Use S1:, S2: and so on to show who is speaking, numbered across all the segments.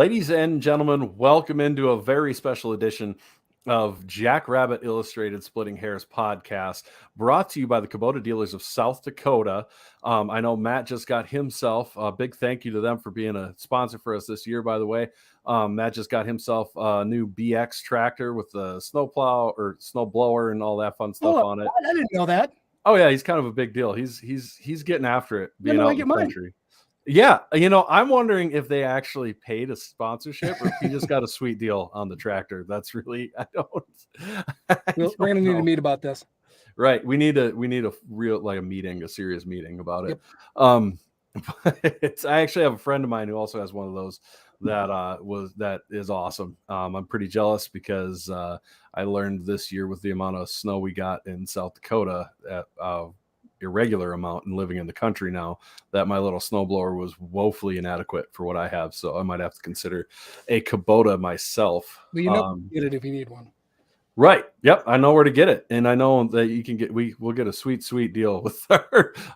S1: Ladies and gentlemen, welcome into a very special edition of Jackrabbit Illustrated Splitting Hairs podcast, brought to you by the Kubota dealers of South Dakota. I know Matt just got himself a big thank you to them for being a sponsor for us this year, by the way. Matt just got himself a new BX tractor with the snowplow or snow blower and all that fun stuff on it.
S2: I didn't know that.
S1: Oh yeah, he's kind of a big deal. He's getting after it, being out in the country.
S2: Mine.
S1: Yeah, I'm wondering if they actually paid a sponsorship or if he just got a sweet deal on the tractor. That's really
S2: We're gonna need to meet about this.
S1: Right, we need a real a serious meeting about it. Yep. I actually have a friend of mine who also has one of those that is awesome. I'm pretty jealous because I learned this year with the amount of snow we got in South Dakota at irregular amount and living in the country now that my little snowblower was woefully inadequate for what I have. So I might have to consider a Kubota myself.
S2: Well, get it if you need one.
S1: Right. Yep. I know where to get it. And I know that you can we'll get a sweet deal with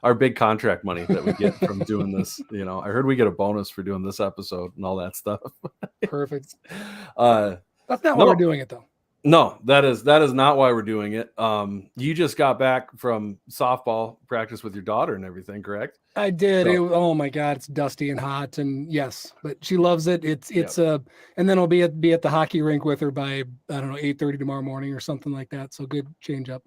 S1: our big contract money that we get from doing this. I heard we get a bonus for doing this episode and all that stuff.
S2: Perfect. That's not why we're doing it though.
S1: No, that is not why we're doing it. You just got back from softball practice with your daughter and everything, correct?
S2: I did. Oh my God, it's dusty and hot, and yes, but she loves it. And then I'll be at the hockey rink with her by 8:30 tomorrow morning or something like that. So good change up.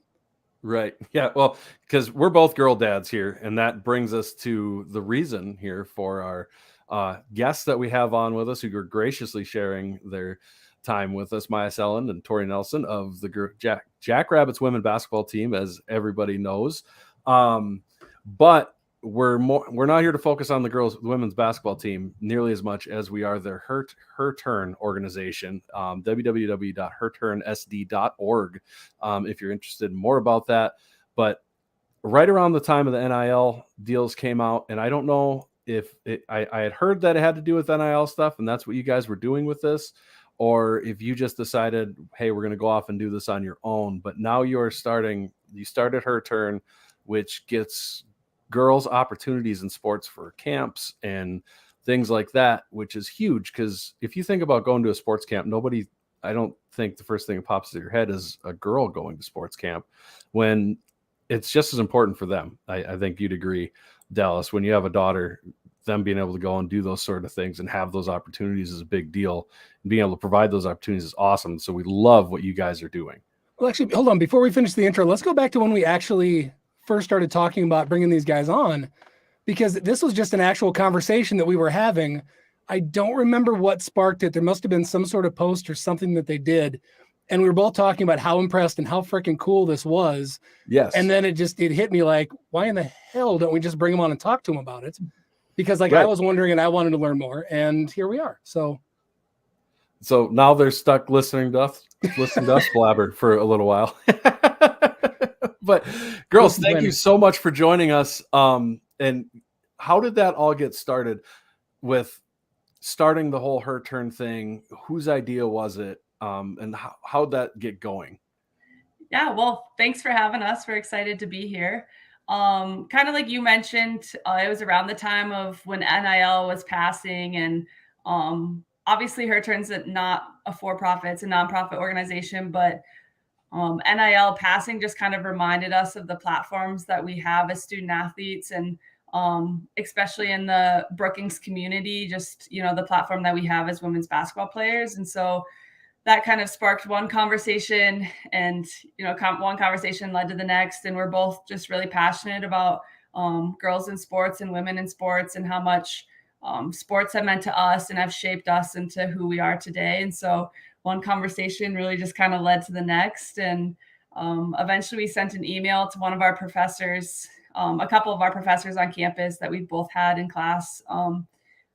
S1: Right. Yeah. Well, because we're both girl dads here, and that brings us to the reason here for our guests that we have on with us who are graciously sharing their time with us, Myah Selland and Tori Nelson of the Jackrabbits women basketball team, as everybody knows. But we're not here to focus on the women's basketball team nearly as much as we are their Her Turn organization, www.herturnsd.org, if you're interested in more about that. But right around the time of the NIL deals came out, and I don't know if I had heard that it had to do with NIL stuff, and that's what you guys were doing with this, or if you just decided, hey, we're going to go off and do this on your own. But now you started Her Turn, which gets girls opportunities in sports for camps and things like that, which is huge. Because if you think about going to a sports camp, I don't think the first thing that pops into your head is a girl going to sports camp, when it's just as important for them. I think you'd agree, Dallas, when you have a daughter, them being able to go and do those sort of things and have those opportunities is a big deal. And being able to provide those opportunities is awesome. So we love what you guys are doing.
S2: Well, actually, hold on. Before we finish the intro, let's go back to when we actually first started talking about bringing these guys on, because this was just an actual conversation that we were having. I don't remember what sparked it. There must have been some sort of post or something that they did. And we were both talking about how impressed and how freaking cool this was.
S1: Yes.
S2: And then it hit me like, why in the hell don't we just bring them on and talk to them about it? Because
S1: right.
S2: I was wondering and I wanted to learn more, and here we are. So
S1: now they're stuck listening to us blabber for a little while. But girls, thank you so much for joining us. And how did that all get started with starting the whole Her Turn thing? Whose idea was it? And how'd that get going?
S3: Yeah, well, thanks for having us. We're excited to be here. Kind of like you mentioned, it was around the time of when NIL was passing, and obviously Her Turn's not a for-profit, it's a nonprofit organization, but NIL passing just kind of reminded us of the platforms that we have as student athletes, and especially in the Brookings community, just, the platform that we have as women's basketball players. And so that kind of sparked one conversation, and, one conversation led to the next. And we're both just really passionate about girls in sports and women in sports, and how much sports have meant to us and have shaped us into who we are today. And so one conversation really just kind of led to the next. And eventually we sent an email to one of our professors, a couple of our professors on campus that we both had in class,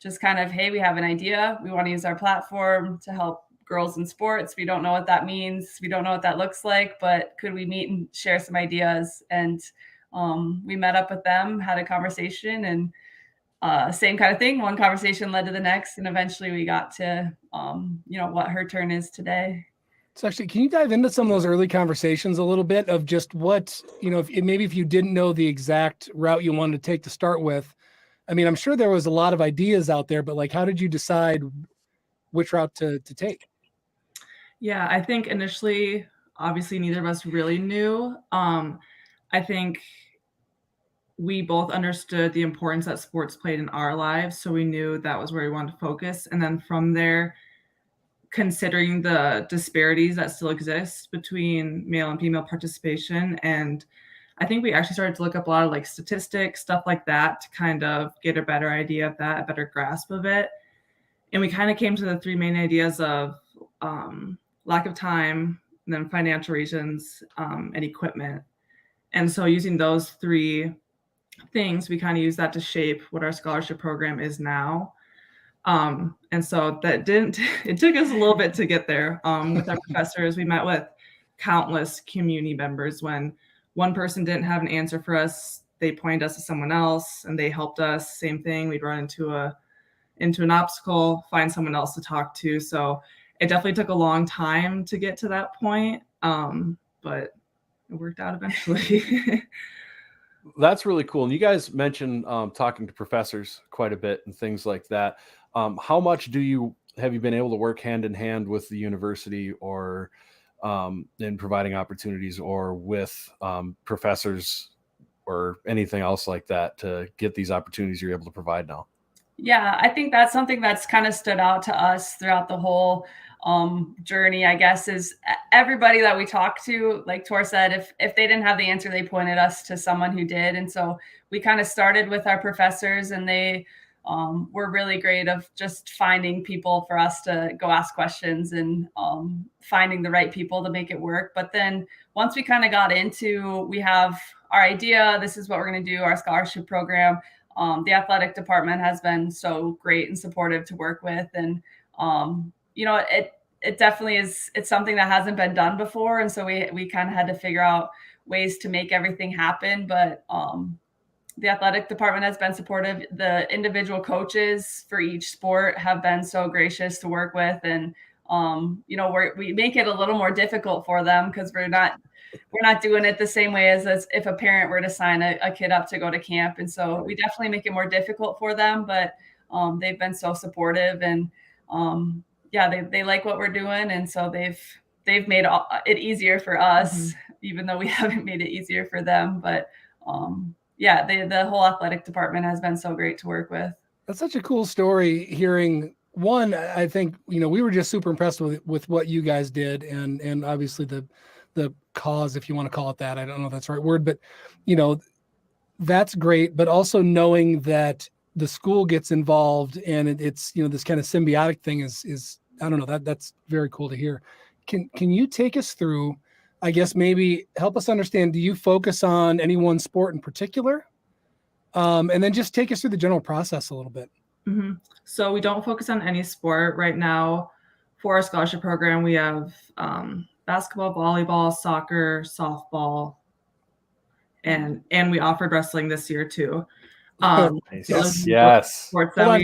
S3: just kind of, hey, we have an idea. We want to use our platform to help girls in sports. We don't know what that means. We don't know what that looks like, but could we meet and share some ideas? And we met up with them, had a conversation, and same kind of thing. One conversation led to the next, and eventually we got to, what Her Turn is today.
S2: So actually, can you dive into some of those early conversations a little bit of just what, if you didn't know the exact route you wanted to take to start with? I mean, I'm sure there was a lot of ideas out there, but like, how did you decide which route to take?
S4: Yeah, I think initially, obviously, neither of us really knew. I think we both understood the importance that sports played in our lives, so we knew that was where we wanted to focus. And then from there, considering the disparities that still exist between male and female participation, and I think we actually started to look up a lot of like statistics, stuff like that, to kind of get a better idea of that, a better grasp of it. And we kind of came to the three main ideas of lack of time, and then financial reasons, and equipment. And so using those three things, we kind of use that to shape what our scholarship program is now. And so that it took us a little bit to get there. With our professors, we met with countless community members. When one person didn't have an answer for us, they pointed us to someone else and they helped us. Same thing, we'd run into an obstacle, find someone else to talk to. So it definitely took a long time to get to that point. But it worked out eventually.
S1: That's really cool. And you guys mentioned talking to professors quite a bit and things like that. How much have you been able to work hand in hand with the university or in providing opportunities or with professors or anything else like that to get these opportunities you're able to provide now?
S3: Yeah, I think that's something that's kind of stood out to us throughout the whole journey, I guess, is everybody that we talked to, like Tor said, if they didn't have the answer, they pointed us to someone who did. And so we kind of started with our professors, and they were really great of just finding people for us to go ask questions and finding the right people to make it work. But then once we kind of got into, we have our idea, this is what we're going to do, our scholarship program. The athletic department has been so great and supportive to work with. And, it definitely is, it's something that hasn't been done before. And so we kind of had to figure out ways to make everything happen. But the athletic department has been supportive. The individual coaches for each sport have been so gracious to work with. And, we make it a little more difficult for them because we're not doing it the same way as if a parent were to sign a kid up to go to camp. And so we definitely make it more difficult for them, but they've been so supportive, and they like what we're doing. And so they've made it easier for us, even though we haven't made it easier for them. But the whole athletic department has been so great to work with.
S2: That's such a cool story hearing. One, I think, we were just super impressed with what you guys did, and obviously the cause, if you want to call it that. I don't know if that's the right word, but that's great. But also knowing that the school gets involved and it's, this kind of symbiotic thing is I don't know, that's very cool to hear. Can you take us through, I guess, maybe help us understand, do you focus on any one sport in particular? And then just take us through the general process a little bit.
S4: Mm-hmm. So we don't focus on any sport right now. For our scholarship program, we have basketball, volleyball, soccer, softball, and we offered wrestling this year too.
S1: Yes.
S2: Hold on,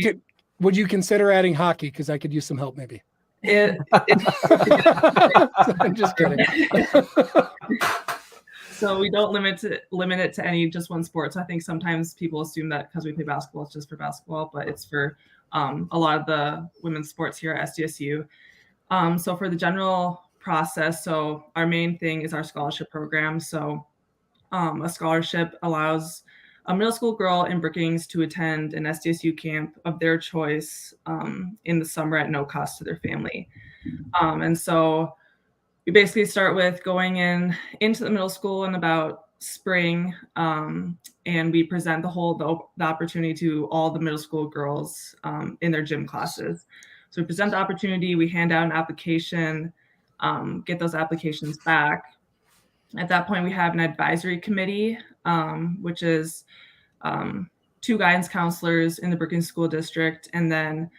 S2: would you consider adding hockey? Because I could use some help, maybe. I'm just kidding.
S4: So we don't limit it to any just one sport. So I think sometimes people assume that because we play basketball, it's just for basketball, but it's for a lot of the women's sports here at SDSU. So for the general process, so our main thing is our scholarship program. So a scholarship allows a middle school girl in Brookings to attend an SDSU camp of their choice in the summer at no cost to their family. And so we basically start with going into the middle school in about spring, and we present the opportunity to all the middle school girls in their gym classes. So we present the opportunity, we hand out an application, get those applications back. At that point, we have an advisory committee, which is 2 guidance counselors in the Brookings School District, and then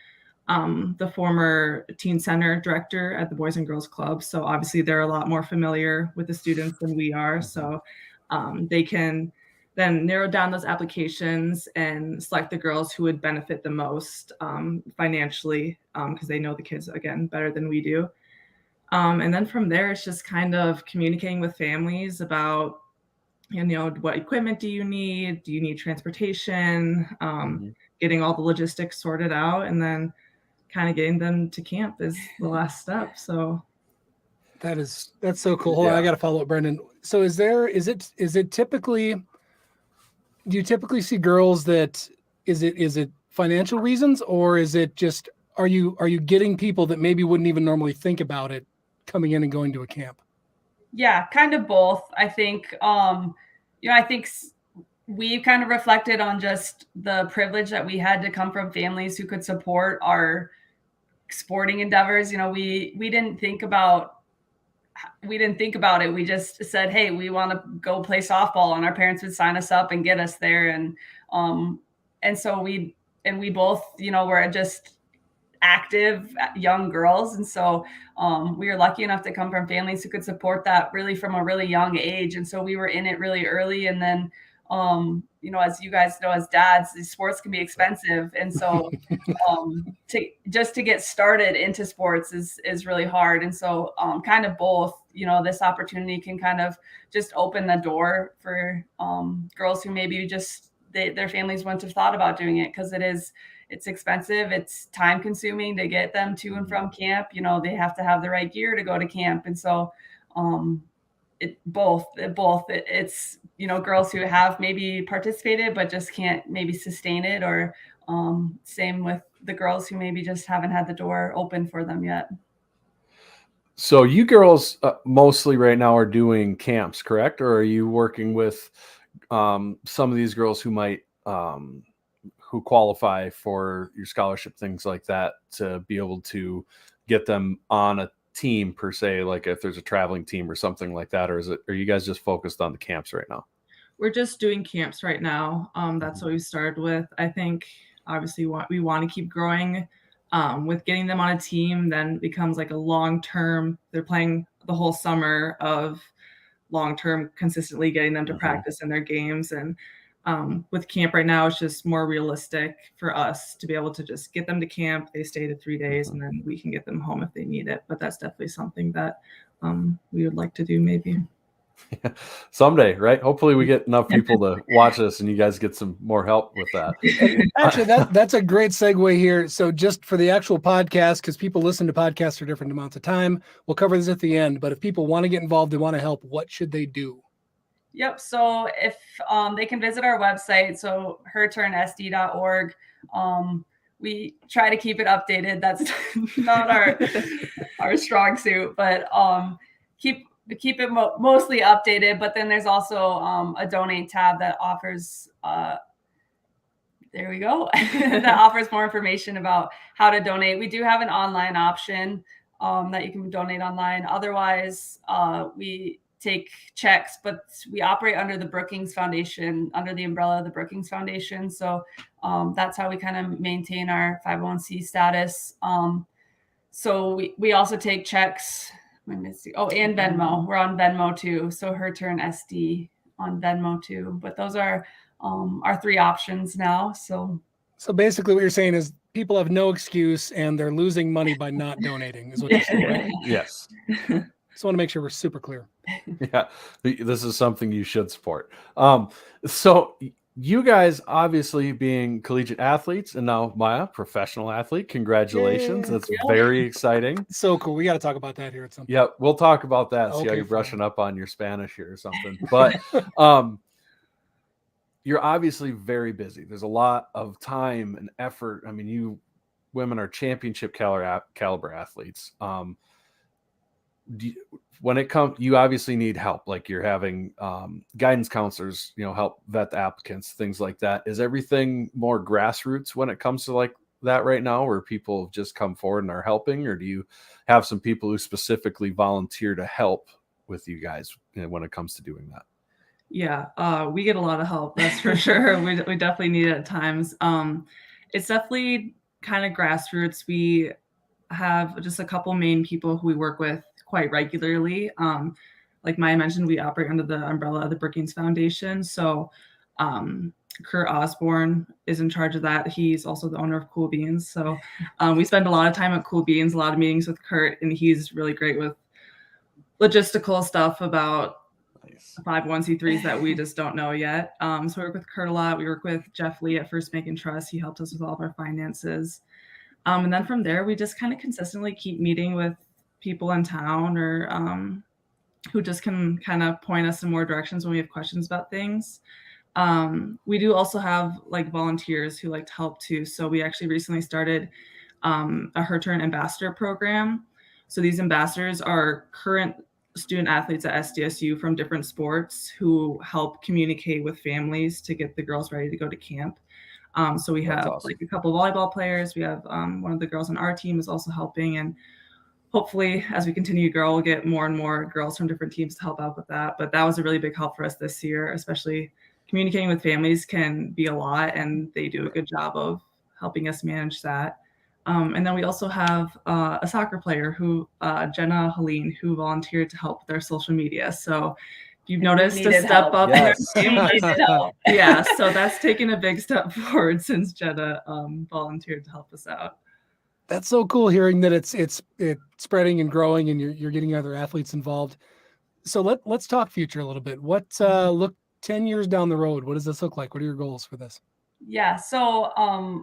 S4: the former teen center director at the Boys and Girls Club. So obviously they're a lot more familiar with the students than we are. So they can then narrow down those applications and select the girls who would benefit the most financially, because they know the kids, again, better than we do. And then from there, it's just kind of communicating with families about, what equipment do you need? Do you need transportation? Getting all the logistics sorted out. And then kind of getting them to camp is the last step. So
S2: that's so cool. Hold on, I got to follow up, Brendan. So is it typically, do you typically see girls that is it financial reasons, or is it just, are you getting people that maybe wouldn't even normally think about it coming in and going to a camp?
S3: Yeah, kind of both. I think, I think we kind of reflected on just the privilege that we had to come from families who could support our sporting endeavors. We didn't think about it. We just said, hey, we want to go play softball, and our parents would sign us up and get us there. And so we both, were just active young girls. And so we were lucky enough to come from families who could support that really from a really young age. And so we were in it really early. And then, as you guys know, as dads, these sports can be expensive. And so to get started into sports is really hard. And so kind of both, this opportunity can kind of just open the door for girls who maybe just their families wouldn't have thought about doing it, because it's expensive. It's time consuming to get them to and from camp. They have to have the right gear to go to camp. And so it's, girls who have maybe participated, but just can't maybe sustain it, or same with the girls who maybe just haven't had the door open for them yet.
S1: So you girls mostly right now are doing camps, correct? Or are you working with some of these girls who might, who qualify for your scholarship, things like that, to be able to get them on a team per se, like if there's a traveling team or something like that? Or are you guys just focused on the camps right now?
S4: We're just doing camps right now. That's what we started with. I think obviously we want to keep growing with getting them on a team, then becomes like a long-term, they're playing the whole summer of long-term consistently getting them to practice in their games. And with camp right now, it's just more realistic for us to be able to just get them to camp. They stay to 3 days, and then we can get them home if they need it. But that's definitely something that we would like to do maybe.
S1: Yeah. Someday, right? Hopefully we get enough people to watch this and you guys get some more help with that.
S2: Actually, that's a great segue here. So just for the actual podcast, because people listen to podcasts for different amounts of time, we'll cover this at the end. But if people want to get involved, they want to help, what should they do?
S3: Yep. So if they can visit our website, so herturnsd.org. We try to keep it updated. That's not our strong suit, but keep it mostly updated. But then there's also a donate tab that offers there we go that offers more information about how to donate. We do have an online option that you can donate online. Otherwise, we take checks, but we operate under the Brookings Foundation, under the umbrella of the Brookings Foundation. So that's how we kind of maintain our 501c status. So we also take checks. And Venmo. We're on Venmo too. So Her Turn SD on Venmo too. But those are our three options now. So
S2: basically what you're saying is people have no excuse and they're losing money by not donating, is what you're saying, right?
S1: Yes.
S2: Just want to make sure we're super clear.
S1: Yeah, this is something you should support. So you guys obviously being collegiate athletes, and now Myah, professional athlete. Congratulations.
S2: Yay.
S1: That's very exciting.
S2: So cool. We got to talk about that here at some point.
S1: Yeah, we'll talk about that. See how you're brushing up on your Spanish here or something. But you're obviously very busy. There's a lot of time and effort. I mean, you women are championship caliber athletes. When it comes, you obviously need help. Like you're having guidance counselors, help vet the applicants, things like that. Is everything more grassroots when it comes to like that right now, where people just come forward and are helping, or do you have some people who specifically volunteer to help with you guys when it comes to doing that?
S4: Yeah, we get a lot of help. That's for sure. We definitely need it at times. It's definitely kind of grassroots. We have just a couple main people who we work with quite regularly. Like Myah mentioned, we operate under the umbrella of the Brookings Foundation. So Kurt Osborne is in charge of that. He's also the owner of Cool Beans. So we spend a lot of time at Cool Beans, a lot of meetings with Kurt, and he's really great with logistical stuff about 501c3s that we just don't know yet. So we work with Kurt a lot. We work with Jeff Lee at First Bank and Trust. He helped us with all of our finances. And then from there, we just kind of consistently keep meeting with people in town or who just can kind of point us in more directions when we have questions about things. We do also have like volunteers who like to help too. So we actually recently started a Her Turn ambassador program. So these ambassadors are current student athletes at SDSU from different sports who help communicate with families to get the girls ready to go to camp. So we have
S1: awesome.
S4: like a couple volleyball players. We have one of the girls on our team is also helping, and hopefully as we continue to grow, we'll get more and more girls from different teams to help out with that. But that was a really big help for us this year, especially communicating with families can be a lot, and they do a good job of helping us manage that. And then we also have a soccer player who, Jenna Helene, who volunteered to help with our social media. So if you've noticed a step up.
S1: Yes.
S4: Yeah, so that's taken a big step forward since Jenna volunteered to help us out.
S2: That's so cool hearing that it's spreading and growing, and you're getting other athletes involved. So let's talk future a little bit. What look 10 years down the road, what does this look like? What are your goals for this?
S3: Yeah. So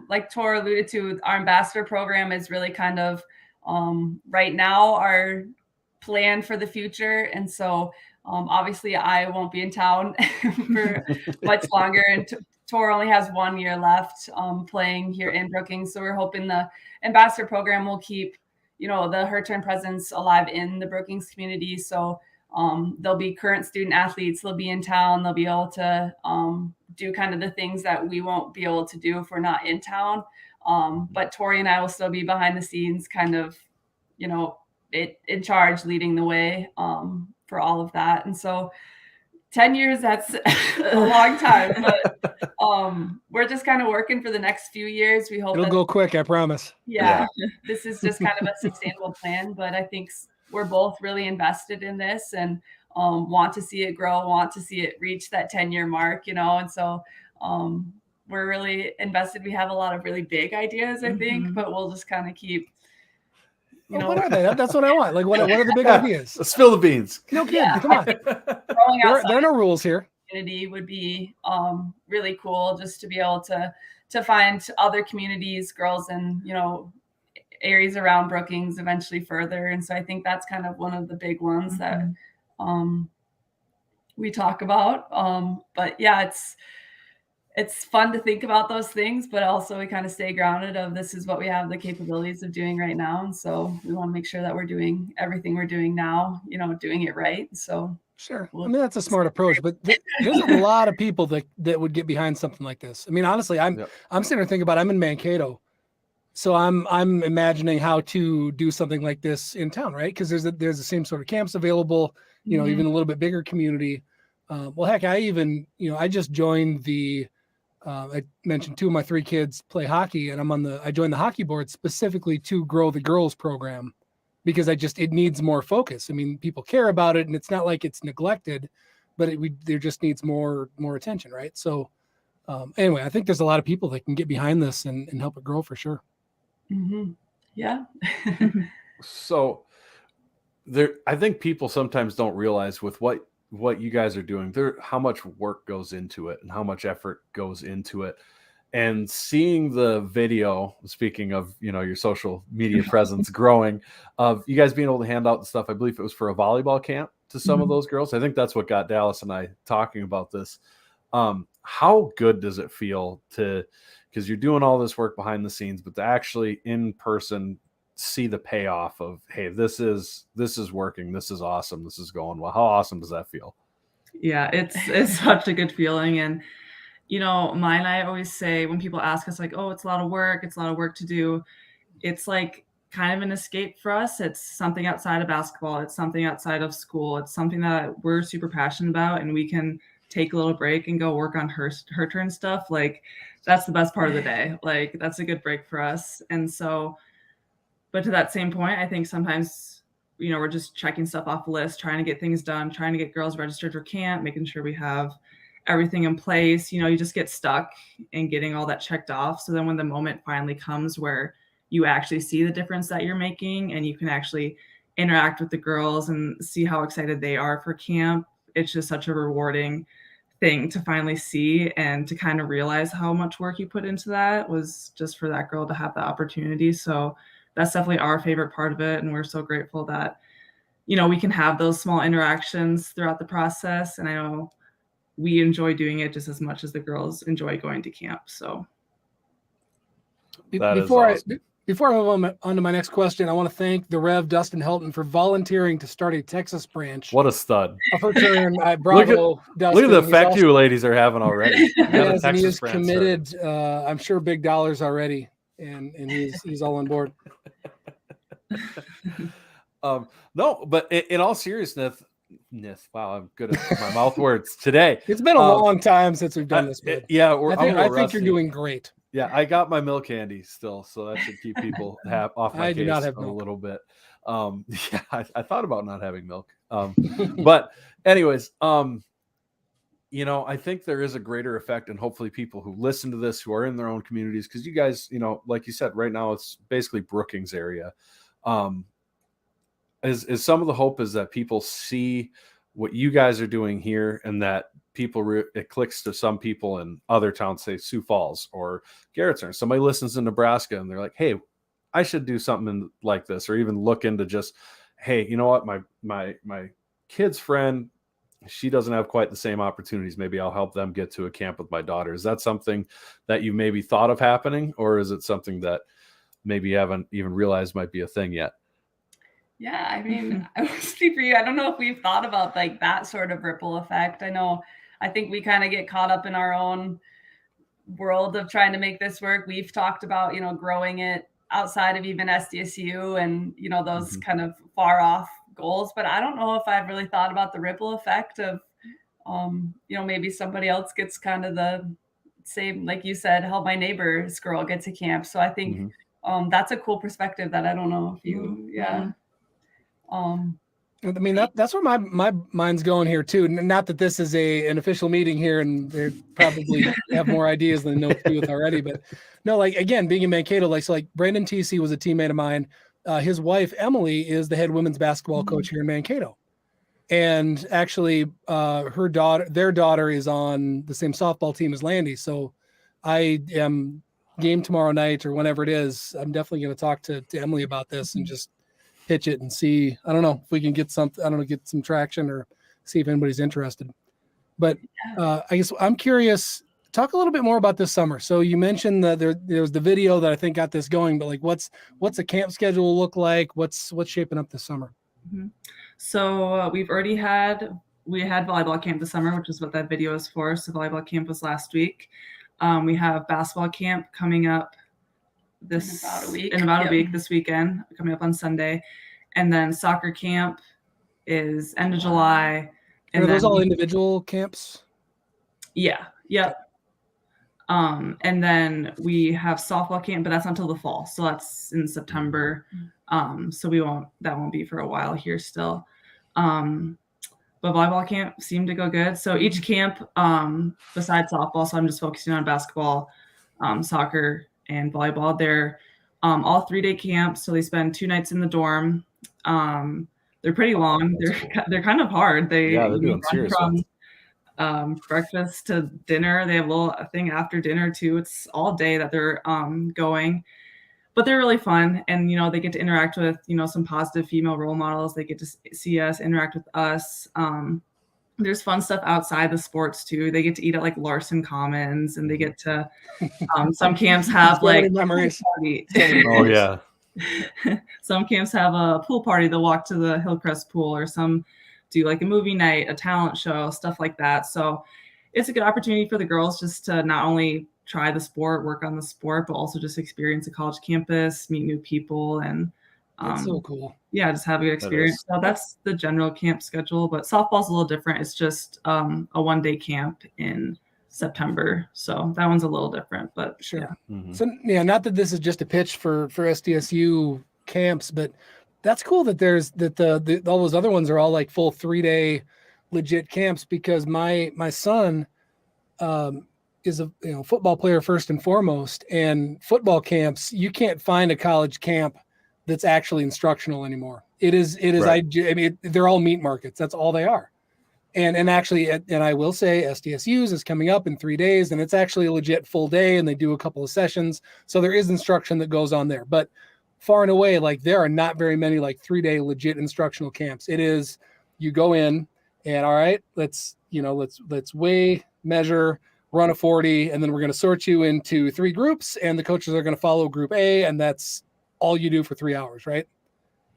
S3: like Tor alluded to, our ambassador program is really kind of right now our plan for the future. And so obviously I won't be in town for much longer. And Tor only has 1 year left playing here in Brookings. So we're hoping the ambassador program will keep, the Her Turn presence alive in the Brookings community. So there'll be current student athletes, they'll be in town, they'll be able to do kind of the things that we won't be able to do if we're not in town. But Tori and I will still be behind the scenes, kind of, in charge, leading the way for all of that. And so 10 years, that's a long time, but we're just kind of working for the next few years. We hope
S2: it'll go quick, I promise.
S3: Yeah, this is just kind of a sustainable plan, but I think we're both really invested in this and want to see it grow, want to see it reach that 10-year mark, and so we're really invested. We have a lot of really big ideas, I think, but we'll just kind of keep,
S2: what are they? That's what I want. Like, what are the big ideas?
S1: Spill the beans.
S2: No kidding. Come on. There are no rules here.
S3: Community would be really cool, just to be able to find other communities, girls in, areas around Brookings, eventually further. And so I think that's kind of one of the big ones that we talk about. But yeah, it's fun to think about those things, but also we kind of stay grounded of this is what we have the capabilities of doing right now. And so we want to make sure that we're doing everything we're doing now, doing it right. So
S2: sure. I mean, that's a smart approach, but there's a lot of people that would get behind something like this. I mean, honestly, I'm sitting there thinking about, I'm in Mankato. So I'm imagining how to do something like this in town, right? Because there's the same sort of camps available, even a little bit bigger community. Well, heck, I just joined I mentioned 2 of my 3 kids play hockey, and I joined the hockey board specifically to grow the girls program because it needs more focus. I mean, people care about it, and it's not like it's neglected, but there just needs more attention, right? So anyway, I think there's a lot of people that can get behind this and help it grow for sure.
S3: Yeah.
S1: So I think people sometimes don't realize with what you guys are doing, how much work goes into it and how much effort goes into it. And seeing the video, speaking of, your social media presence growing, of you guys being able to hand out the stuff, I believe it was for a volleyball camp to some of those girls. I think that's what got Dallas and I talking about this. How good does it feel because you're doing all this work behind the scenes, but to actually in person see the payoff of, hey, this is working, this is awesome, this is going well. How awesome does that feel?
S4: Yeah, it's such a good feeling. And Myah and I always say when people ask us like, oh, it's a lot of work to do, it's like kind of an escape for us. It's something outside of basketball, it's something outside of school, it's something that we're super passionate about, and we can take a little break and go work on her turn stuff. Like, that's the best part of the day. Like, that's a good break for us. And so, but to that same point, I think sometimes, we're just checking stuff off the list, trying to get things done, trying to get girls registered for camp, making sure we have everything in place. You just get stuck in getting all that checked off. So then when the moment finally comes where you actually see the difference that you're making and you can actually interact with the girls and see how excited they are for camp, it's just such a rewarding thing to finally see and to kind of realize how much work you put into that, was just for that girl to have the opportunity. So that's definitely our favorite part of it. And we're so grateful that, we can have those small interactions throughout the process. And I know we enjoy doing it just as much as the girls enjoy going to camp. So
S1: That is
S2: before
S1: awesome.
S2: Before I move on to my next question, I want to thank the Rev Dustin Helton for volunteering to start a Texas branch
S1: What a stud.
S2: of her turn. Bravo, Dustin.
S1: Look at the
S2: He's
S1: effect
S2: also-
S1: you ladies are having already.
S2: Yes, and he is
S1: branch
S2: committed. I'm sure big dollars already, and he's all on board.
S1: No, but in all seriousness, wow, I'm good at my mouth words today.
S2: It's been a long time since we've done this. Bud.
S1: Yeah,
S2: I think you're doing great.
S1: Yeah, I got my milk candy still, so that should keep people off my case a little bit. Yeah, I thought about not having milk. But anyways, I think there is a greater effect, and hopefully people who listen to this, who are in their own communities, because you guys, like you said, right now it's basically Brookings area. Is some of the hope is that people see what you guys are doing here, and that it clicks to some people in other towns, say Sioux Falls or Garrettson. Somebody listens in Nebraska and they're like, hey, I should do something like this, or even look into just, hey, you know what, my kid's friend, she doesn't have quite the same opportunities. Maybe I'll help them get to a camp with my daughter. Is that something that you maybe thought of happening, or is it something that maybe you haven't even realized might be a thing yet?
S3: Yeah, I mean, I will speak for you. I don't know if we've thought about like that sort of ripple effect. I think we kind of get caught up in our own world of trying to make this work. We've talked about, growing it outside of even SDSU and, those kind of far off goals. But I don't know if I've really thought about the ripple effect of, maybe somebody else gets kind of the same, like you said, help my neighbor's girl get to camp. So I think that's a cool perspective that I don't know if you,
S2: I mean, that's where my mind's going here too. Not that this is an official meeting here, and they probably have more ideas than know what to do with already. But no, like again, being in Mankato, like Brandon TC was a teammate of mine. His wife Emily is the head women's basketball coach here in Mankato, and actually, their daughter is on the same softball team as Landy. So, I am game tomorrow night or whenever it is. I'm definitely going to talk to Emily about this and just pitch it and see. I don't know if we can get some traction or see if anybody's interested. But I guess I'm curious. Talk a little bit more about this summer. So you mentioned that there was the video that I think got this going. But like, what's the camp schedule look like? What's shaping up this summer?
S4: Mm-hmm. So we had volleyball camp this summer, which is what that video is for. So volleyball camp was last week. We have basketball camp coming up in about a week this weekend, coming up on Sunday, and then soccer camp is end of July. And
S2: are those all individual camps?
S4: Yeah. And then we have softball camp, but that's not until the fall, so that's in September. So that won't be for a while here still. But volleyball camp seemed to go good. So each camp, besides softball, so I'm just focusing on basketball, soccer, and volleyball. They're all 3-day camps, so they spend 2 nights in the dorm. They're pretty long. They're kind of hard.
S1: They're doing serious
S4: from breakfast to dinner. They have a little thing after dinner too. It's all day that they're going, but they're really fun. And they get to interact with some positive female role models. They get to see us, interact with us. There's fun stuff outside the sports too. They get to eat at like Larson Commons, and they get to some camps have like
S2: memories.
S1: Oh yeah.
S4: Some camps have a pool party. They'll walk to the Hillcrest pool, or some do like a movie night, a talent show, stuff like that. So it's a good opportunity for the girls just to not only try the sport, work on the sport, but also just experience a college campus, meet new people, and
S2: that's so cool.
S4: Yeah, just have a good experience. So that's the general camp schedule, but softball's a little different. It's just a 1-day camp in September. So that one's a little different, but
S2: sure.
S4: Yeah.
S2: Mm-hmm. So not that this is just a pitch for SDSU camps, but that's cool that there's all those other ones are all like full 3-day legit camps, because my son is a football player first and foremost, and football camps, you can't find a college camp that's actually instructional anymore. It is. Right. I mean, they're all meat markets. That's all they are. And actually, and I will say SDSU's is coming up in 3 days, and it's actually a legit full day, and they do a couple of sessions. So there is instruction that goes on there. But far and away, like there are not very many like 3-day legit instructional camps. It is you go in and all right, let's weigh, measure, run a 40, and then we're going to sort you into 3 groups, and the coaches are going to follow group A, and that's all you do for 3 hours, right?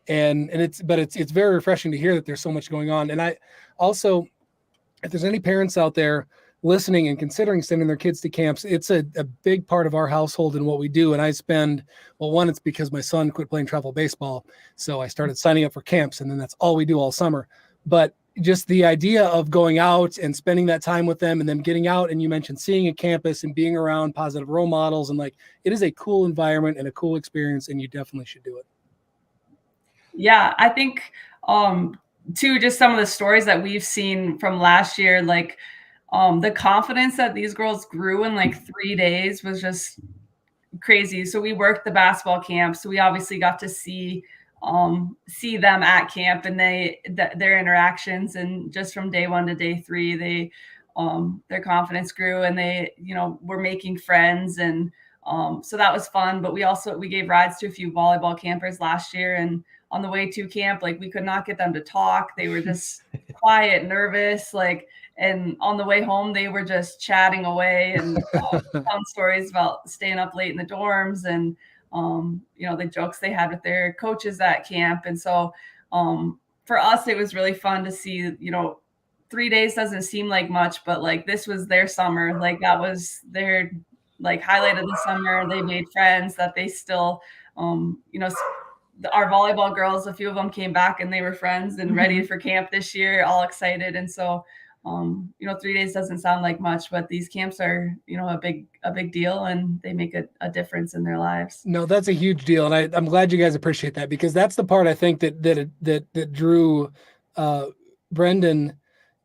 S2: And it's very refreshing to hear that there's so much going on. And I also, if there's any parents out there listening and considering sending their kids to camps, it's a big part of our household and what we do. And I spend, well, one, it's because my son quit playing travel baseball, so I started signing up for camps, and then that's all we do all summer. But just the idea of going out and spending that time with them, and then getting out, and you mentioned seeing a campus and being around positive role models, and like it is a cool environment and a cool experience, and you definitely should do it.
S3: Yeah, I think too, just some of the stories that we've seen from last year, like the confidence that these girls grew in like 3 days was just crazy. So we worked the basketball camp, so we obviously got to see them at camp and their interactions, and just from day 1 to day 3, they their confidence grew, and they were making friends, and so that was fun. But we gave rides to a few volleyball campers last year, and on the way to camp, like we could not get them to talk. They were just quiet, nervous, like, and on the way home, they were just chatting away and telling stories about staying up late in the dorms, and the jokes they had with their coaches at camp. And so for us, it was really fun to see, 3 days doesn't seem like much, but like this was their summer. Like that was their like highlight of the summer. They made friends that they still, our volleyball girls, a few of them came back and they were friends and ready for camp this year, all excited. And so 3 days doesn't sound like much, but these camps are, a big deal, and they make a difference in their lives.
S2: No, that's a huge deal. And I'm glad you guys appreciate that, because that's the part I think that drew Brendan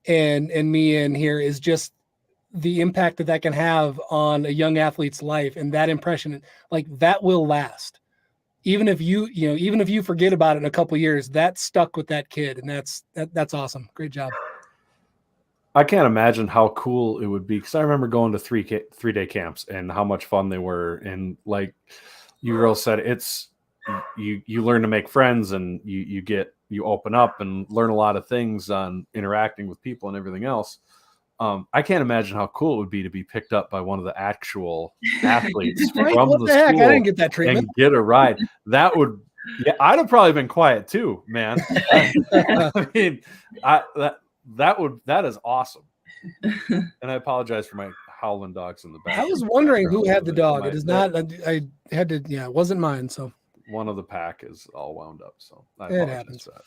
S2: and me in here, is just the impact that can have on a young athlete's life. And that impression, like that will last. Even if you forget about it in a couple of years, that's stuck with that kid. And that's awesome. Great job.
S1: I can't imagine how cool it would be, because I remember going to 3-day camps and how much fun they were. And like you girls said, it's you learn to make friends, and you open up and learn a lot of things on interacting with people and everything else. I can't imagine how cool it would be to be picked up by one of the actual athletes
S2: Right?
S1: from
S2: What
S1: the
S2: the heck?
S1: school
S2: I didn't get that treatment.
S1: and get a ride. That would, yeah, I'd have probably been quiet too, man. I mean, that is awesome. And I apologize for my howling dogs in the back.
S2: I was wondering who had the dog. It is not. I had to. Yeah, it wasn't mine. So
S1: one of the pack is all wound up. So I
S2: it
S1: apologize
S2: happens.
S1: for that.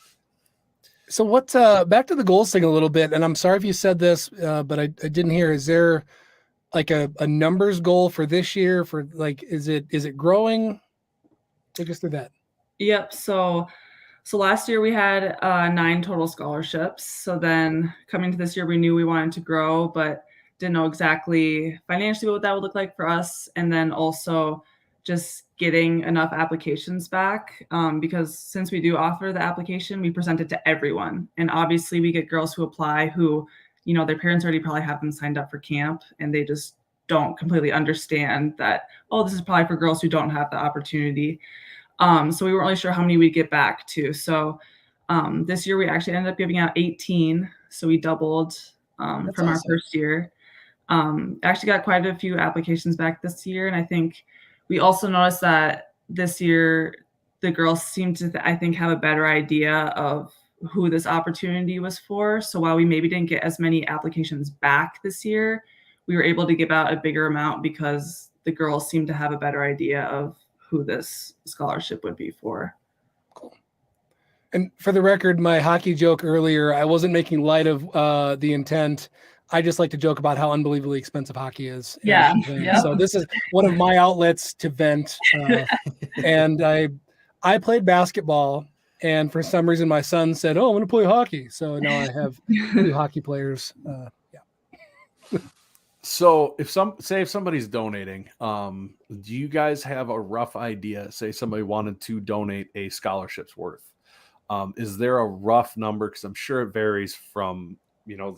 S2: So what? Back to the goals thing a little bit. And I'm sorry if you said this, but I didn't hear. Is there like a numbers goal for this year? For like, is it growing? Take us through that.
S4: Yep. So last year we had 9 total scholarships. So then coming to this year, we knew we wanted to grow, but didn't know exactly financially what that would look like for us. And then also just getting enough applications back, because since we do offer the application, we present it to everyone. And obviously we get girls who apply who, their parents already probably have them signed up for camp, and they just don't completely understand that, oh, this is probably for girls who don't have the opportunity. So we weren't really sure how many we'd get back to. So this year we actually ended up giving out 18. So we doubled from
S2: awesome.
S4: our first year. Actually got quite a few applications back this year. And I think we also noticed that this year the girls seemed to, I think, have a better idea of who this opportunity was for. So while we maybe didn't get as many applications back this year, we were able to give out a bigger amount because the girls seemed to have a better idea of who this scholarship would be for.
S2: Cool. And for the record, my hockey joke earlier, I wasn't making light of the intent. I just like to joke about how unbelievably expensive hockey is.
S3: Yeah.
S2: So this is one of my outlets to vent. And I played basketball, and for some reason my son said, "Oh, I'm going to play hockey." So now I have 2 hockey players.
S1: So if somebody's donating, do you guys have a rough idea? Say somebody wanted to donate a scholarship's worth. Is there a rough number? Because I'm sure it varies from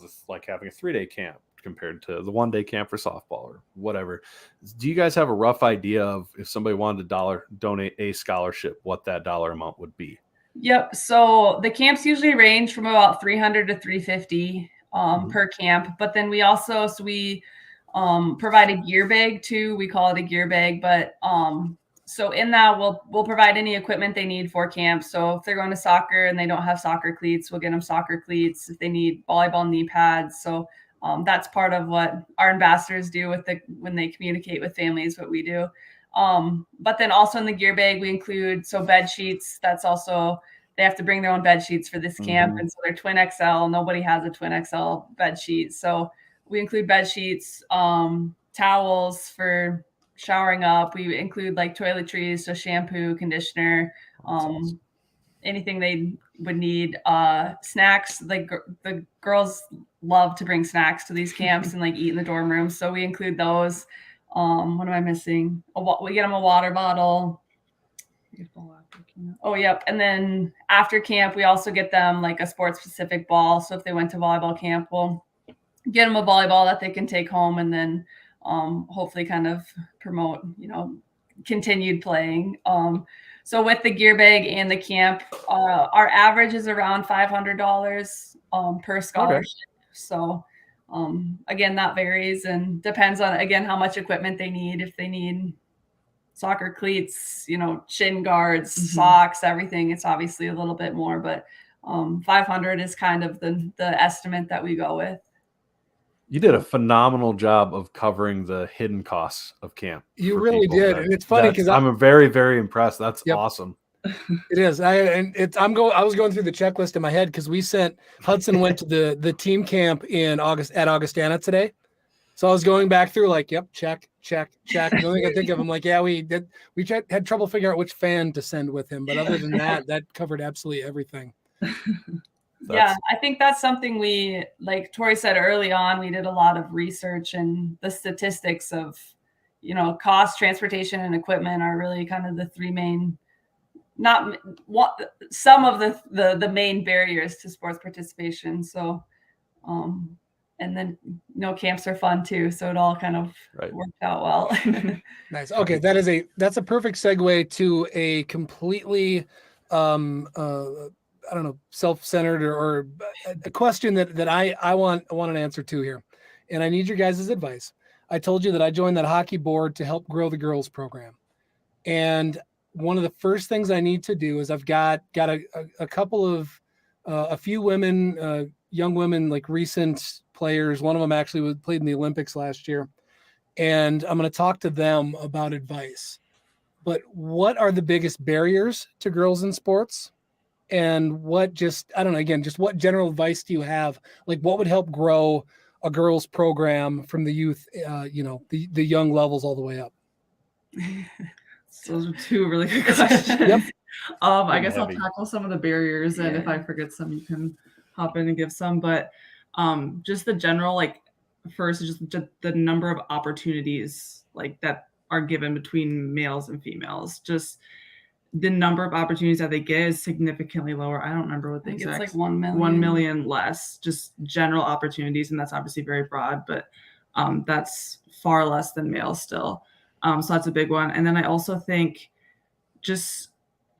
S1: this, like having a 3-day camp compared to the 1-day camp for softball or whatever. Do you guys have a rough idea of if somebody wanted to donate a scholarship, what that dollar amount would be?
S3: Yep. So the camps usually range from about 300 to 350 per camp. But then we also, provide a gear bag too. We call it a gear bag, but so in that we'll provide any equipment they need for camp. So if they're going to soccer and they don't have soccer cleats, we'll get them soccer cleats. If they need volleyball knee pads, so that's part of what our ambassadors do when they communicate with families, what we do. But then also in the gear bag, we include bed sheets. That's also, they have to bring their own bed sheets for this camp. And so they're twin XL. Nobody has a twin XL bed sheet. So we include bed sheets, towels for showering up. We include like toiletries, so shampoo, conditioner, anything they would need. Snacks, like the girls love to bring snacks to these camps and like eat in the dorm room. So we include those. What am I missing? We get them a water bottle. Oh, yep. And then after camp, we also get them like a sports specific ball. So if they went to volleyball camp, we'll get them a volleyball that they can take home and then hopefully kind of promote, continued playing. So with the gear bag and the camp, our average is around $500 per scholarship. Okay. So again, that varies and depends on, again, how much equipment they need. If they need soccer cleats, shin guards, socks, everything, it's obviously a little bit more, but 500 is kind of the estimate that we go with.
S1: You did a phenomenal job of covering the hidden costs of camp.
S2: You really did. And it's funny because
S1: I'm very, very impressed. That's awesome.
S2: It is. I was going through the checklist in my head because Hudson went to the team camp at Augustana today. So I was going back through like, yep, check. The only thing I think of, I'm like, yeah, we had trouble figuring out which fan to send with him. But other than that covered absolutely everything.
S3: Yeah, I think that's something we, like Tori said early on, we did a lot of research, and the statistics of, cost, transportation, and equipment are really kind of the three main, some of the main barriers to sports participation. So, and then, camps are fun too. So it all kind of worked out well.
S2: Nice. Okay. That's a perfect segue to a completely, I don't know, self-centered or a question that I want an answer to here. And I need your guys' advice. I told you that I joined that hockey board to help grow the girls program. And one of the first things I need to do is I've got a couple of, a few women, young women, like recent players. One of them actually played in the Olympics last year. And I'm going to talk to them about advice. But what are the biggest barriers to girls in sports? And what what general advice do you have? Like what would help grow a girls program from the youth, the young levels all the way up?
S4: Those are two really good questions.
S2: Yep.
S4: I guess I'll tackle some of the barriers, and if I forget some, you can hop in and give some. But just the general, like first is just the number of opportunities like that are given between males and females. Just the number of opportunities that they get is significantly lower. I don't remember what the exact.
S3: It's like 1 million.
S4: 1 million less, just general opportunities, and that's obviously very broad, but that's far less than males still. So that's a big one. And then I also think, just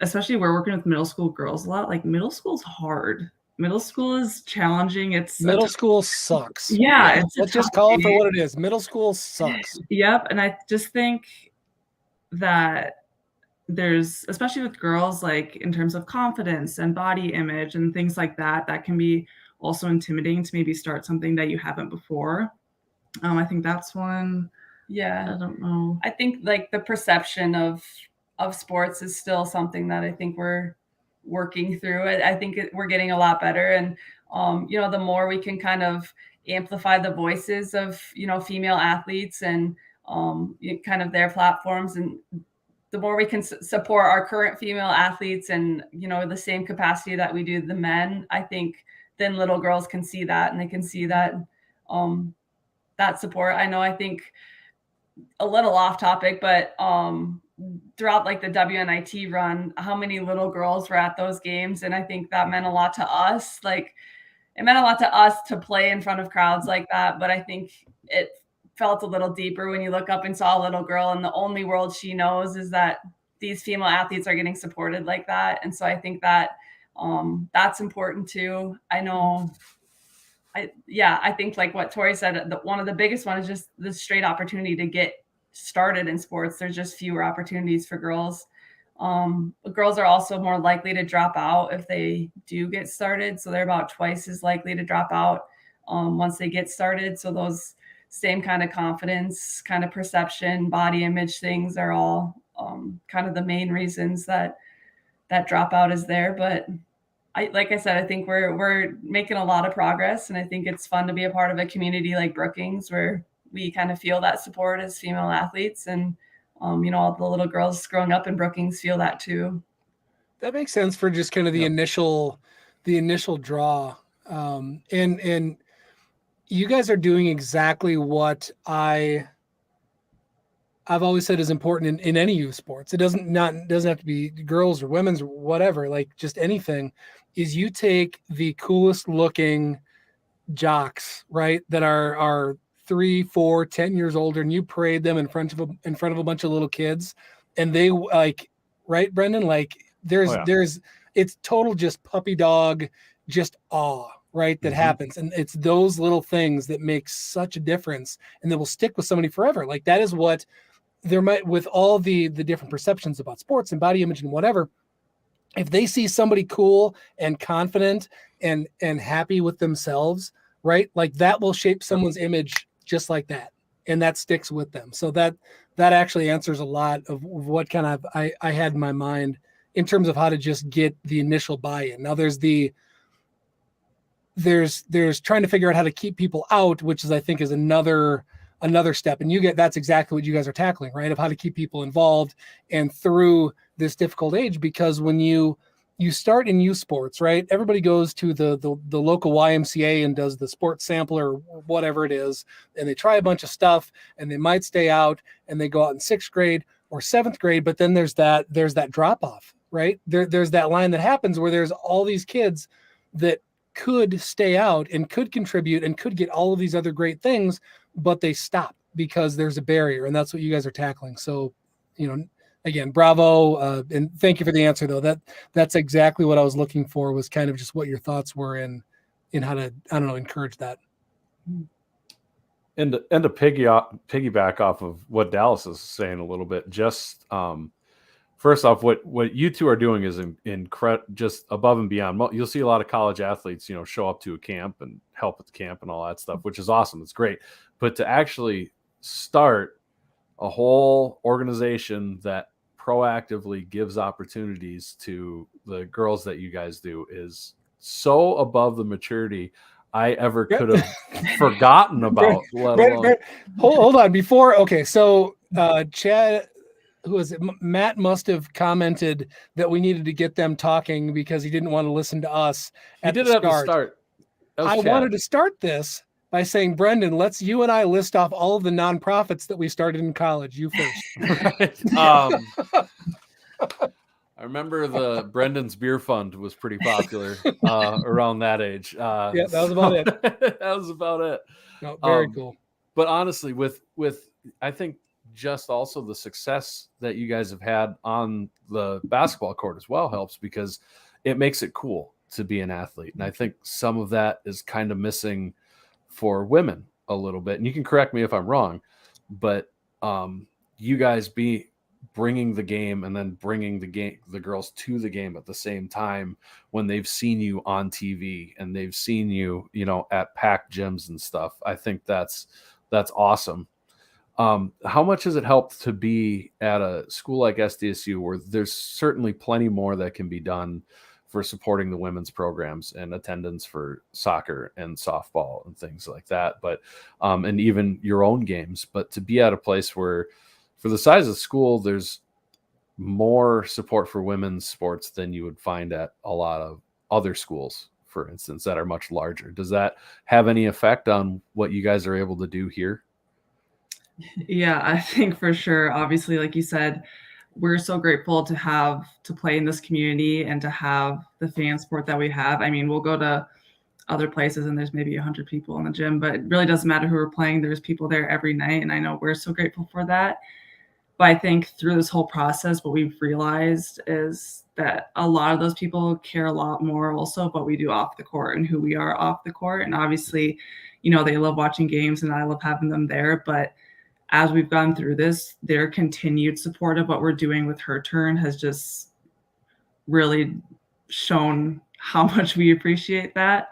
S4: especially we're working with middle school girls a lot. Like middle school is hard. Middle school is challenging.
S2: Middle school sucks.
S4: Yeah,
S2: let's just call it for what it is. Middle school sucks.
S4: Yep, and I just think that there's, especially with girls, like in terms of confidence and body image and things like that, that can be also intimidating to maybe start something that you haven't before. I think that's one.
S3: Yeah.
S4: I don't know.
S3: I think like the perception of sports is still something that I think we're working through. I think we're getting a lot better. And, the more we can kind of amplify the voices of, female athletes and kind of their platforms, and the more we can support our current female athletes and, the same capacity that we do the men, I think then little girls can see that, and they can see that, that support. I think a little off topic, but throughout like the WNIT run, how many little girls were at those games. And I think that meant a lot to us. Like, it meant a lot to us to play in front of crowds like that. But I think it felt a little deeper when you look up and saw a little girl and the only world she knows is that these female athletes are getting supported like that. And so I think that that's important too. I know. I think like what Tori said, one of the biggest one is just the straight opportunity to get started in sports. There's just fewer opportunities for girls. Girls are also more likely to drop out if they do get started. So they're about twice as likely to drop out once they get started. So those same kind of confidence, kind of perception, body image things are all kind of the main reasons that dropout is there. But like I said, I think we're making a lot of progress, and I think it's fun to be a part of a community like Brookings where we kind of feel that support as female athletes, and all the little girls growing up in Brookings feel that too.
S2: That makes sense for just kind of the initial draw, and you guys are doing exactly what I've always said is important in any youth sports. It doesn't have to be girls or women's or whatever, like just anything, is you take the coolest looking jocks, right, that are 3, 4, 10 years older, and you parade them in front of a bunch of little kids, and they like, right, Brendan, like there's it's total just puppy dog, just awe, right, that happens. And it's those little things that make such a difference and that will stick with somebody forever. Like that is what there might, with all the different perceptions about sports and body image and whatever, if they see somebody cool and confident and happy with themselves, right, like that will shape someone's image just like that, and that sticks with them. So that actually answers a lot of what kind of I had in my mind in terms of how to just get the initial buy-in. Now there's trying to figure out how to keep people out, which is, I think, is another step. And that's exactly what you guys are tackling, right? Of how to keep people involved and through this difficult age, because when you start in youth sports, right? Everybody goes to the local YMCA and does the sports sampler or whatever it is, and they try a bunch of stuff, and they might stay out, and they go out in 6th grade or 7th grade, but then there's that drop off, right? There's that line that happens where there's all these kids that could stay out and could contribute and could get all of these other great things, but they stop because there's a barrier, and that's what you guys are tackling. So, again, bravo, and thank you for the answer, though. That's exactly what I was looking for, was kind of just what your thoughts were in how to, I don't know, encourage that.
S1: And to piggyback off of what Dallas is saying a little bit, just first off, what you two are doing is just above and beyond. You'll see a lot of college athletes, show up to a camp and help at the camp and all that stuff, which is awesome. It's great. But to actually start a whole organization that proactively gives opportunities to the girls that you guys do is so above the maturity I ever could have forgotten about.
S2: Hold on. Okay, so Chad, who was it? Matt must have commented that we needed to get them talking because he didn't want to listen to us.
S1: He did it at the start.
S2: I wanted to start this by saying, Brendan, let's you and I list off all of the nonprofits that we started in college. You first.
S1: Right. I remember the Brendan's Beer Fund was pretty popular around that age.
S2: Yeah, that was about it.
S1: That was about it.
S2: No, very cool.
S1: But honestly, with I think just also the success that you guys have had on the basketball court as well helps, because it makes it cool to be an athlete. And I think some of that is kind of missing for women a little bit. And you can correct me if I'm wrong, but you guys bringing the game and then bringing the girls to the game at the same time when they've seen you on TV and they've seen you, at packed gyms and stuff. I think that's awesome. How much has it helped to be at a school like SDSU, where there's certainly plenty more that can be done for supporting the women's programs and attendance for soccer and softball and things like that, but and even your own games, but to be at a place where, for the size of school, there's more support for women's sports than you would find at a lot of other schools, for instance, that are much larger. Does that have any effect on what you guys are able to do here?
S4: Yeah, I think for sure. Obviously, like you said, we're so grateful to play in this community and to have the fan sport that we have. I mean, we'll go to other places and there's maybe 100 people in the gym, but it really doesn't matter who we're playing. There's people there every night. And I know we're so grateful for that. But I think through this whole process, what we've realized is that a lot of those people care a lot more also what we do off the court and who we are off the court. And obviously, they love watching games and I love having them there. But as we've gone through this, their continued support of what we're doing with Her Turn has just really shown how much we appreciate that,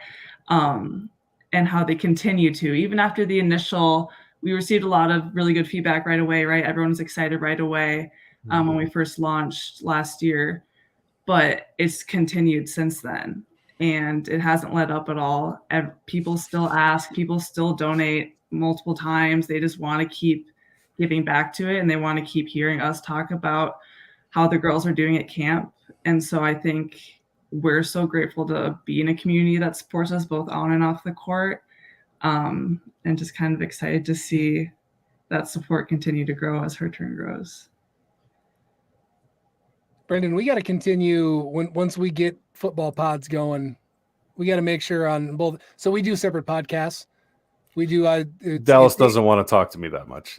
S4: and how they continue to, even after the initial, we received a lot of really good feedback right away, right? Everyone was excited right away when we first launched last year, but it's continued since then. And it hasn't let up at all. People still ask, people still donate multiple times. They just want to keep giving back to it. And they want to keep hearing us talk about how the girls are doing at camp. And so I think we're so grateful to be in a community that supports us both on and off the court. And just kind of excited to see that support continue to grow as Her Turn grows.
S2: Brendan, we got to continue once we get football pods going. We got to make sure on both. So we do separate podcasts. We do.
S1: Dallas doesn't want to talk to me that much.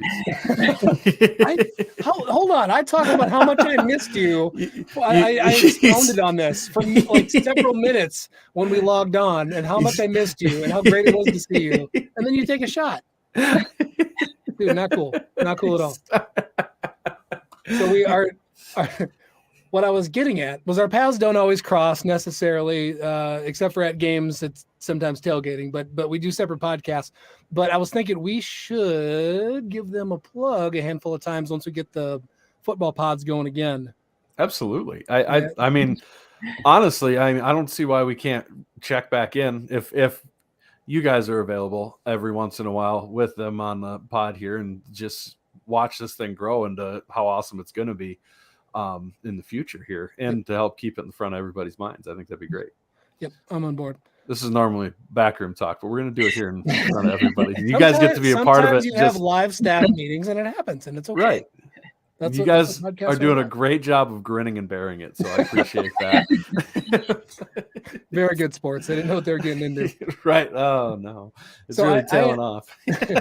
S2: Hold on. I talked about how much I missed you. I expounded on this for like several minutes when we logged on and how much I missed you and how great it was to see you. And then you take a shot. Dude, not cool. Not cool at all. So we are what I was getting at was our paths don't always cross necessarily, except for at games. It's sometimes tailgating, but we do separate podcasts. But I was thinking we should give them a plug a handful of times once we get the football pods going again.
S1: Absolutely. I mean, honestly, I don't see why we can't check back in if you guys are available every once in a while with them on the pod here and just watch this thing grow into how awesome it's going to be in the future here, and to help keep it in the front of everybody's minds. I think that'd be great.
S2: Yep, I'm on board.
S1: This is normally backroom talk, but we're going to do it here in front of everybody. You guys get to be a part of it.
S2: You have live staff meetings and it happens, and it's okay.
S1: Right. You guys are doing a great job of grinning and bearing it, so I appreciate that.
S2: Very good sports. I didn't know what they were getting into.
S1: Right. Oh, no. It's really tailing off.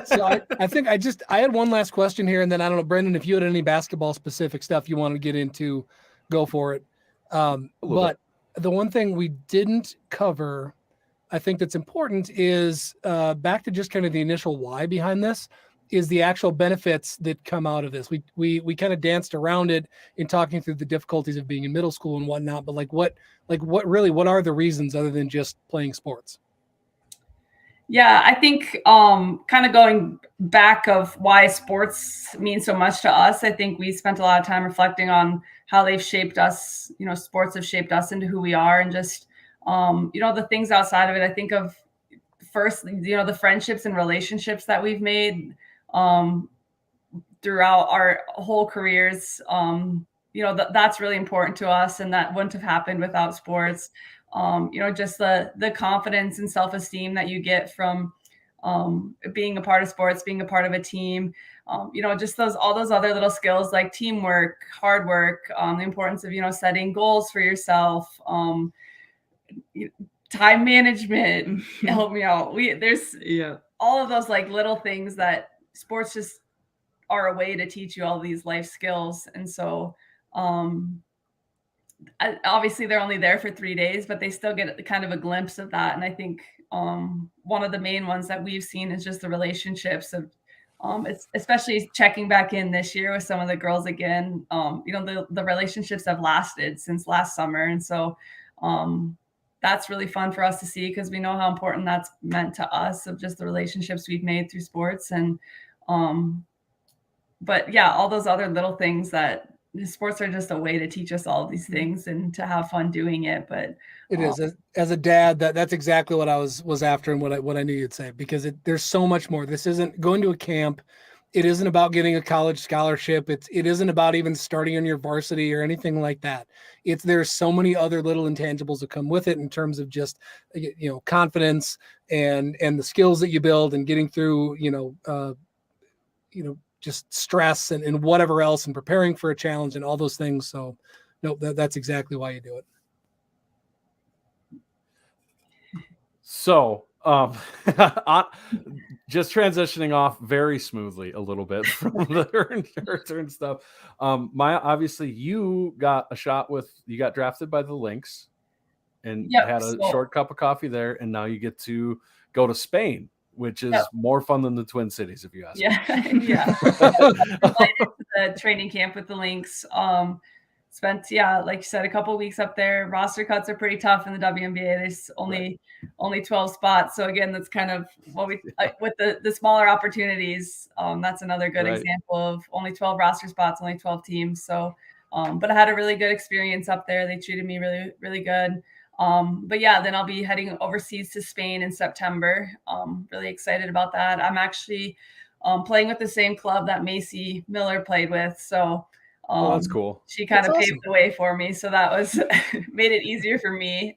S2: So I think I had one last question here, and then I don't know, Brendan, if you had any basketball-specific stuff you want to get into, go for it. But the one thing we didn't cover, I think that's important, is back to just kind of the initial why behind this, is the actual benefits that come out of this. We kind of danced around it in talking through the difficulties of being in middle school and whatnot, but what are the reasons other than just playing sports?
S3: Yeah, I think kind of going back of why sports mean so much to us, I think we spent a lot of time reflecting on how they've shaped us, sports have shaped us into who we are, and just, the things outside of it. I think of first, the friendships and relationships that we've made throughout our whole careers. That's really important to us, and that wouldn't have happened without sports. Just the confidence and self-esteem that you get from being a part of sports, being a part of a team, just all those other little skills like teamwork, hard work, the importance of, setting goals for yourself, time management, help me out. There's all of those like little things that sports just are a way to teach you all these life skills. And so, obviously they're only there for 3 days, but they still get kind of a glimpse of that. And I think one of the main ones that we've seen is just the relationships of, it's especially checking back in this year with some of the girls again. The relationships have lasted since last summer. And so that's really fun for us to see, because we know how important that's meant to us, of just the relationships we've made through sports. And but yeah, all those other little things that sports are just a way to teach us all of these things and to have fun doing it. But
S2: it is, as a dad, that's exactly what I was after, and what I knew you'd say, because there's so much more. This isn't going to a camp. It isn't about getting a college scholarship. It isn't about even starting on your varsity or anything like that. There's so many other little intangibles that come with it in terms of just, confidence and the skills that you build, and getting through, just stress and whatever else, and preparing for a challenge and all those things. So no, that's exactly why you do it.
S1: So, just transitioning off very smoothly a little bit from the her turn stuff. Myah, obviously, you got drafted by the Lynx, and
S3: Yep,
S1: had a
S3: so-
S1: short cup of coffee there, and now you get to go to Spain, which is
S3: Yep.
S1: more fun than the Twin Cities, if you ask me.
S3: Yeah. Invited to the training camp with the Lynx. Spent, like you said, a couple weeks up there. Roster cuts are pretty tough in the WNBA. There's only 12 spots. So again, that's kind of what we with the smaller opportunities. That's another good example of only 12 roster spots, only 12 teams. So, but I had a really good experience up there. They treated me really, really good. But yeah, then I'll be heading overseas to Spain in September. Really excited about that. I'm actually playing with the same club that Macy Miller played with. So
S1: that's cool.
S3: She kind of paved the way for me. So that was made it easier for me.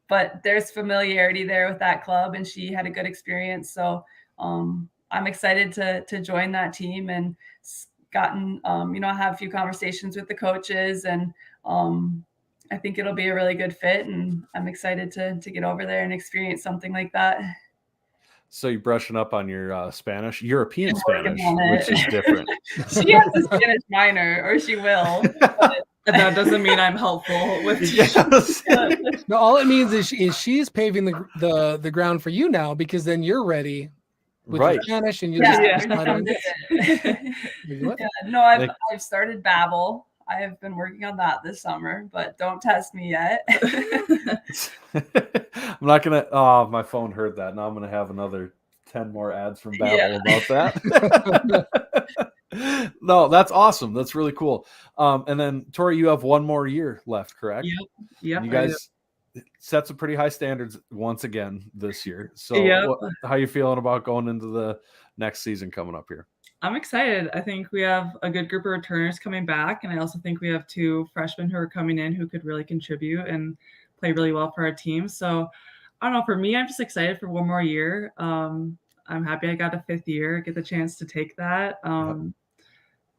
S3: But there's familiarity there with that club, and she had a good experience. So I'm excited to join that team, and gotten, I have a few conversations with the coaches, and I think it'll be a really good fit, and I'm excited to get over there and experience something like that.
S1: So you're brushing up on your European Spanish, which is different.
S3: She has a Spanish minor, or she will. But
S4: that doesn't mean I'm helpful with.
S1: Yes.
S2: No, all it means is she's paving the ground for you now, because then you're ready with your Spanish, and you
S3: No, I've started Babbel. I have been working on that this summer, but don't test me yet.
S1: I'm not gonna. Oh, my phone heard that. Now I'm gonna have another 10 more ads from Babbel about that. No, that's awesome. That's really cool. And then Tori, you have one more year left, correct?
S4: Yep.
S1: You guys set some pretty high standards once again this year. So, how are you feeling about going into the next season coming up here?
S4: I'm excited. I think we have a good group of returners coming back, and I also think we have 2 freshmen who are coming in who could really contribute and play really well for our team. So I don't know, for me, I'm just excited for one more year. I'm happy I got a 5th year, get the chance to take that.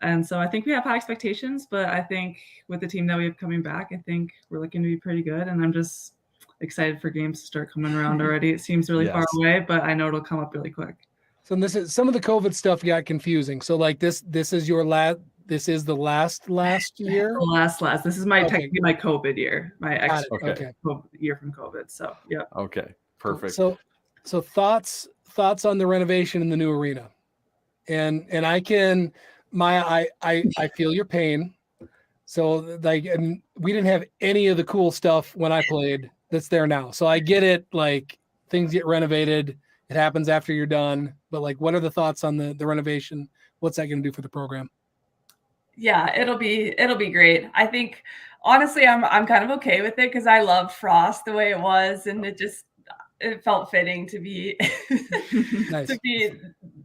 S4: And so I think we have high expectations, but I think with the team that we have coming back, I think we're looking to be pretty good. And I'm just excited for games to start coming around already. It seems really far away, but I know it'll come up really quick.
S2: So this is some of the COVID stuff got confusing. So like this is your this is the last year.
S4: Last. This is technically my COVID year, my
S2: extra
S4: year from COVID. So yeah.
S1: Okay, perfect.
S2: So thoughts on the renovation in the new arena, and I can, Myah, I feel your pain. So like, and we didn't have any of the cool stuff when I played that's there now. So I get it. Like, things get renovated. It happens after you're done. But like, what are the thoughts on the renovation? What's that going to do for the program?
S3: Yeah, it'll be great. I think honestly, I'm kind of okay with it, because I loved Frost the way it was, and it felt fitting to be
S2: nice.
S3: to be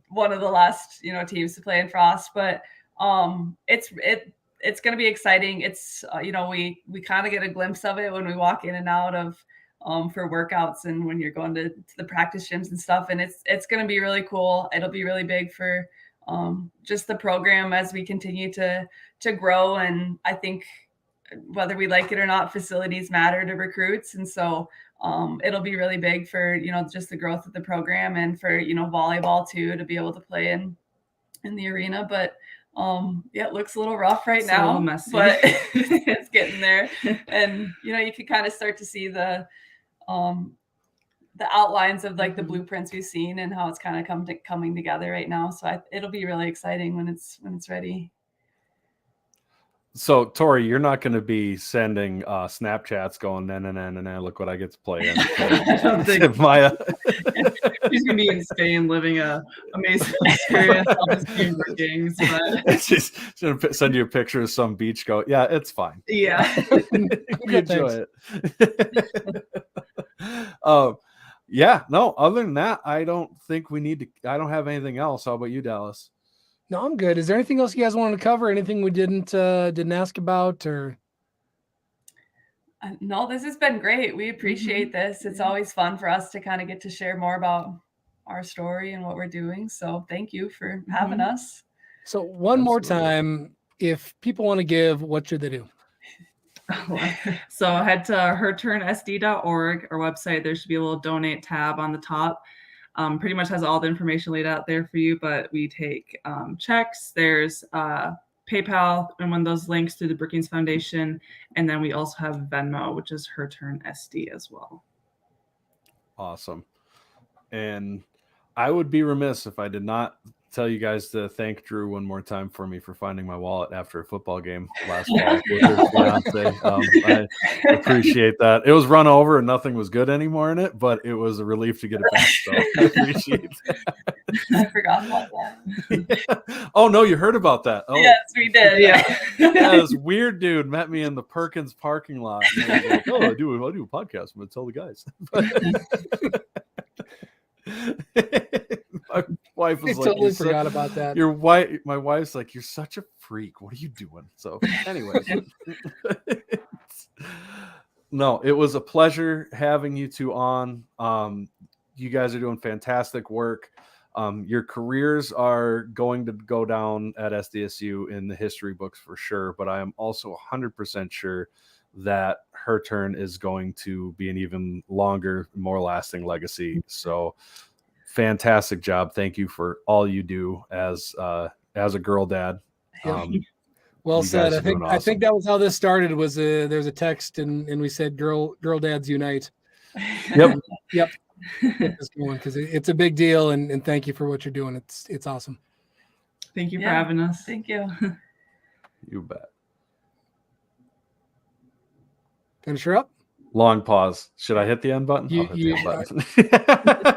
S3: one of the last teams to play in Frost. But it's going to be exciting. It's we kind of get a glimpse of it when we walk in and out of for workouts, and when you're going to the practice gyms and stuff. And it's going to be really cool. It'll be really big for just the program as we continue to grow. And I think whether we like it or not, facilities matter to recruits. And so it'll be really big for, just the growth of the program, and for, volleyball too, to be able to play in the arena. But it looks a little rough right now, a little messy, but it's getting there. And, you can kind of start to see the outlines of like the blueprints we've seen, and how it's kind of coming together right now. So it'll be really exciting when it's ready.
S1: So Tori, you're not going to be sending Snapchats going, nah, look what I get to play in.
S4: I don't think
S1: Myah.
S4: She's going to be in Spain living an amazing experience on this team games. But
S1: she's going to send you a picture of some beach. Go, yeah, it's fine.
S4: Yeah.
S1: You enjoy it. No, other than that, I don't think we need to. I don't have anything else. How about you, Dallas?
S2: No, I'm good. Is there anything else you guys wanted to cover? Anything we didn't ask about? Or
S3: no, this has been great. We appreciate this. It's always fun for us to kind of get to share more about our story and what we're doing. So thank you for having us.
S2: So one more time, if people want to give, what should they do?
S4: So head to herturnsd.org, our website. There should be a little donate tab on the top. Pretty much has all the information laid out there for you, but we take checks. There's PayPal and one of those links through the Brookings Foundation. And then we also have Venmo, which is Her Turn SD as well.
S1: Awesome. And I would be remiss if I did not tell you guys to thank Drew one more time for me for finding my wallet after a football game last fall with his fiance. I appreciate that. It was run over and nothing was good anymore in it, but it was a relief to get it back. So I appreciate that.
S3: I forgot about that.
S1: Yeah. Oh no, you heard about that? Oh,
S3: yes, we did.
S4: Yeah.
S1: yeah, this weird dude met me in the Perkins parking lot. And I was like, oh, I do a podcast. I'm gonna tell the guys. My wife was
S2: I
S1: like,
S2: totally forgot about that.
S1: Your wife, my wife's like, you're such a freak. What are you doing? So, anyways, no, it was a pleasure having you two on. You guys are doing fantastic work. Your careers are going to go down at SDSU in the history books for sure, but I am also 100% sure that Her Turn is going to be an even longer, more lasting legacy. So fantastic job. Thank you for all you do as a girl dad.
S2: Well said. I think
S1: awesome.
S2: I think that was how this started. Was there's a text and we said girl dads unite.
S1: Yep.
S2: Yep. It's going because it's a big deal and thank you for what you're doing. It's awesome.
S4: Thank you for having us.
S3: Thank you.
S1: You bet.
S2: Finish her up.
S1: Long pause. Should I hit the end button? I'll hit the end button.